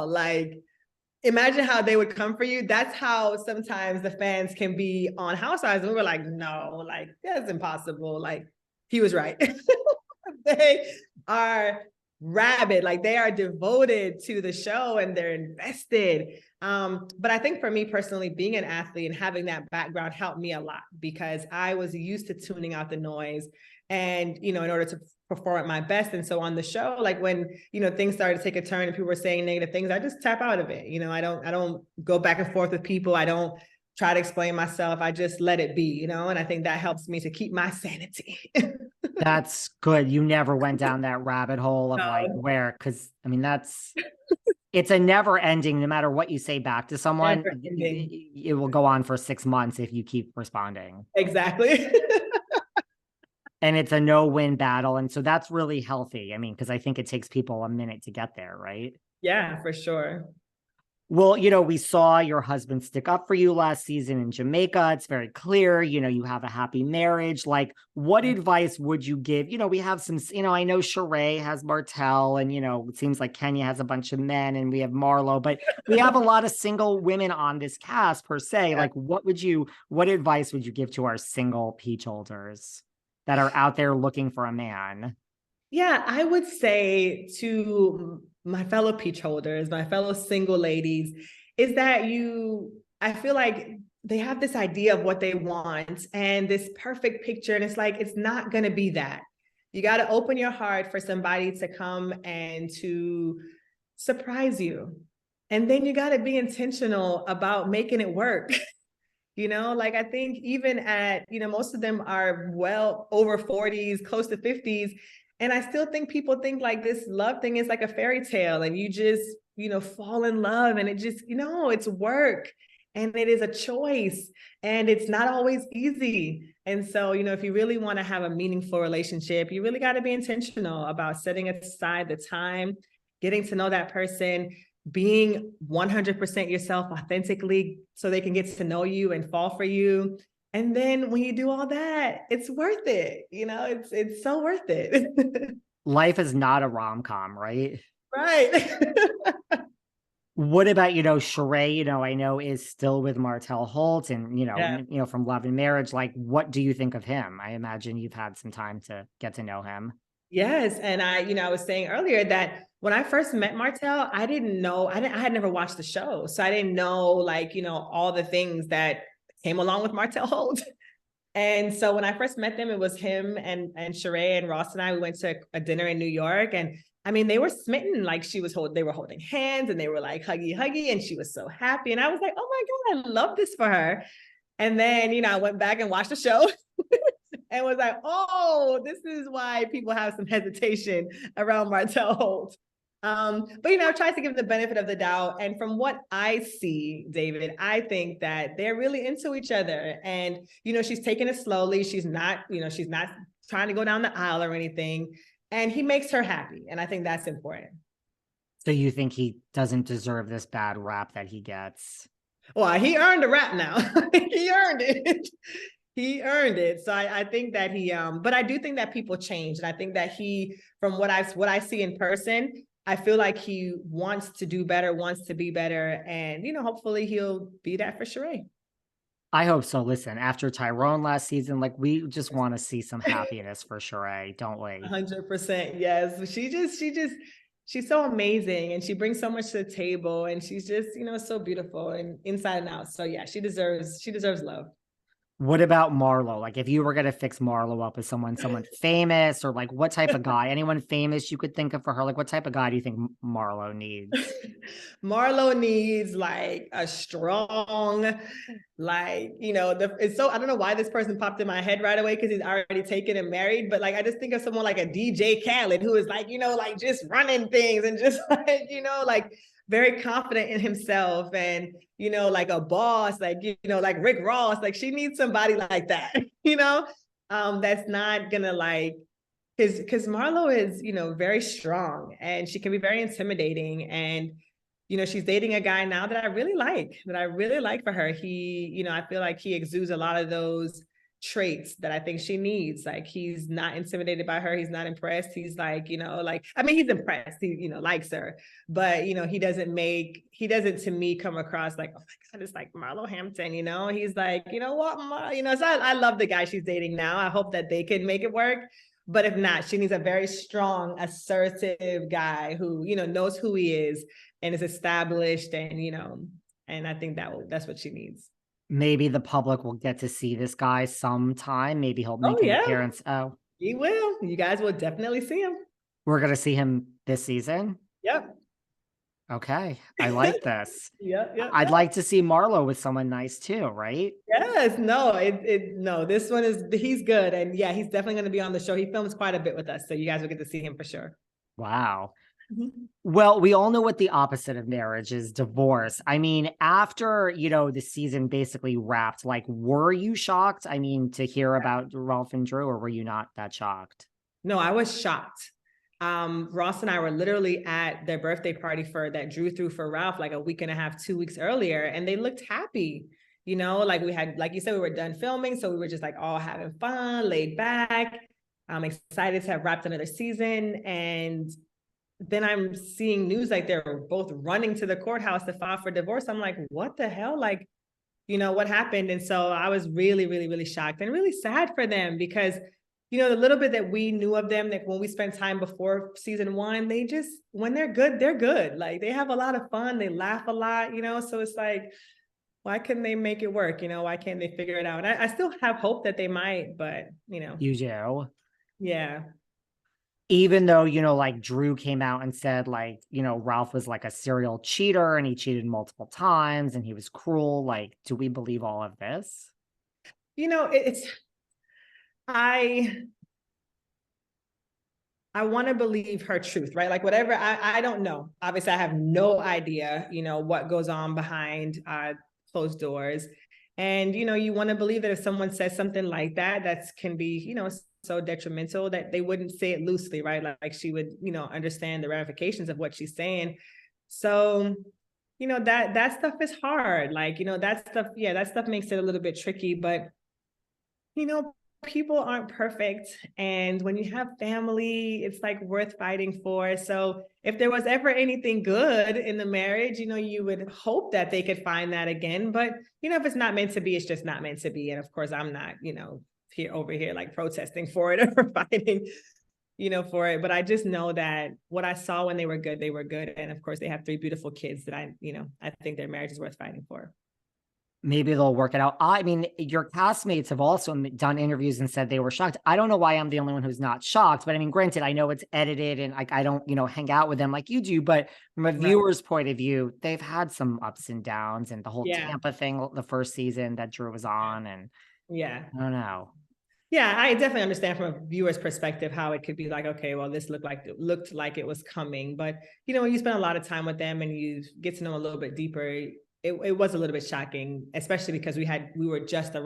all. Like, imagine how they would come for you. That's how sometimes the fans can be on Housewives. And we were like, no, like, that's impossible. Like, he was right. They are rabid, like they are devoted to the show and they're invested. But I think for me personally, being an athlete and having that background helped me a lot because I was used to tuning out the noise and, in order to perform at my best. And so on the show, like when, things started to take a turn and people were saying negative things, I just tap out of it. I don't go back and forth with people. I don't try to explain myself. I just let it be, and I think that helps me to keep my sanity. That's good. You never went down that rabbit hole of like where, because I mean, it's a never ending, no matter what you say back to someone, it will go on for 6 months if you keep responding. Exactly. And it's a no-win battle. And so that's really healthy. I mean, because I think it takes people a minute to get there, right? Yeah, for sure. Well, we saw your husband stick up for you last season in Jamaica. It's very clear, you have a happy marriage. Like, what advice would you give? We have some, I know Sheree has Martel and, it seems like Kenya has a bunch of men and we have Marlo, but we have a lot of single women on this cast per se. Yeah. Like, what advice would you give to our single peach holders that are out there looking for a man? Yeah, I would say to my fellow peach holders, my fellow single ladies, is that I feel like they have this idea of what they want and this perfect picture. And it's like, it's not going to be that. You got to open your heart for somebody to come and to surprise you. And then you got to be intentional about making it work. Like I think even at, most of them are well over 40s, close to 50s. And I still think people think like this love thing is like a fairy tale and you just, fall in love and it just, it's work and it is a choice and it's not always easy. And so, if you really want to have a meaningful relationship, you really got to be intentional about setting aside the time, getting to know that person, being 100% yourself authentically so they can get to know you and fall for you. And then when you do all that, it's worth it. It's so worth it. Life is not a rom-com, right? Right. What about, Sheree, I know is still with Martel Holt and, from Love and Marriage. Like, what do you think of him? I imagine you've had some time to get to know him. Yes. And I was saying earlier that when I first met Martel, I didn't know, I had never watched the show. So I didn't know all the things that came along with Martel Holt. And so when I first met them, it was him and Sheree and Ross and I, we went to a dinner in New York. And I mean, they were smitten, like they were holding hands and they were like huggy. And she was so happy. And I was like, oh my God, I love this for her. And then, I went back and watched the show and was like, oh, this is why people have some hesitation around Martel Holt. But I try to give them the benefit of the doubt. And from what I see, David, I think that they're really into each other. And, she's taking it slowly. She's not trying to go down the aisle or anything. And he makes her happy. And I think that's important. So you think he doesn't deserve this bad rap that he gets? Well, he earned a rap now. He earned it. He earned it. So I think that but I do think that people change. And I think that from what I see in person, I feel like he wants to do better, wants to be better. And, hopefully he'll be that for Sheree. I hope so. Listen, after Tyrone last season, like we just want to see some happiness for Sheree, don't we? 100%. Yes. She's so amazing and she brings so much to the table and she's just, so beautiful and inside and out. So yeah, she deserves love. What about Marlo? Like if you were going to fix Marlo up as someone famous or like what type of guy, anyone famous you could think of for her? Like what type of guy do you think Marlo needs? Marlo needs like a strong, I don't know why this person popped in my head right away because he's already taken and married, but like I just think of someone like a DJ Khaled who is like, just running things and just like very confident in himself and, like a boss, like Rick Ross, like she needs somebody like that, that's not gonna because Marlo is, very strong and she can be very intimidating. And, she's dating a guy now that I really like for her. He, I feel like he exudes a lot of those traits that I think she needs. Like, he's not intimidated by her. He's not impressed. He's like, like, I mean, he's impressed. He, likes her, but, he doesn't to me come across like, oh my God, it's like Marlo Hampton, he's like, what, so I love the guy she's dating now. I hope that they can make it work. But if not, she needs a very strong, assertive guy who, knows who he is and is established, and I think that's what she needs. Maybe the public will get to see this guy sometime. Maybe he'll make an appearance. Oh, he will. You guys will definitely see him. We're going to see him this season? Yep. Okay. I like this. Yeah. I'd like to see Marlo with someone nice too, right? Yes. No, no, this one he's good. And yeah, he's definitely going to be on the show. He films quite a bit with us. So you guys will get to see him for sure. Wow. Well, we all know what the opposite of marriage is: divorce. I mean, after, the season basically wrapped, like, were you shocked? I mean, to hear about Ralph and Drew, or were you not that shocked? No, I was shocked. Ross and I were literally at their birthday party that Drew threw for Ralph like a week and a half, 2 weeks earlier, and they looked happy. Like we had, like you said, we were done filming, so we were just like all having fun, laid back. I'm excited to have wrapped another season, and then I'm seeing news like they're both running to the courthouse to file for divorce. I'm like, what the hell? Like, what happened? And so I was really, really, really shocked and really sad for them because, the little bit that we knew of them, like when we spent time before season 1, they just, when they're good, they're good. Like, they have a lot of fun. They laugh a lot, so it's like, why couldn't they make it work? Why can't they figure it out? And I still have hope that they might, but, You do? Yeah. Even though, like Drew came out and said like, Ralph was like a serial cheater and he cheated multiple times and he was cruel. Like, do we believe all of this? I want to believe her truth, right? Like, whatever, I don't know. Obviously, I have no idea, what goes on behind closed doors. And, you want to believe that if someone says something like that can be, so detrimental, that they wouldn't say it loosely, right? Like she would, understand the ramifications of what she's saying. So, that stuff is hard. Like, that stuff makes it a little bit tricky, but, people aren't perfect. And when you have family, it's like worth fighting for. So if there was ever anything good in the marriage, you would hope that they could find that again. But, if it's not meant to be, it's just not meant to be. And of course, I'm not, over here like protesting for it or fighting, for it. But I just know that what I saw when they were good, and of course they have 3 beautiful kids that I think their marriage is worth fighting for. Maybe they'll work it out. I mean, your castmates have also done interviews and said they were shocked. I don't know why I'm the only one who's not shocked, but I mean, granted, I know it's edited and like I don't, hang out with them like you do, but from a viewer's point of view, they've had some ups and downs, and the whole Tampa thing, the first season that Drew was on, and I don't know. Yeah, I definitely understand from a viewer's perspective how it could be like, okay, well, this looked like it was coming. But, when you spend a lot of time with them and you get to know a little bit deeper, it was a little bit shocking, especially because we were just around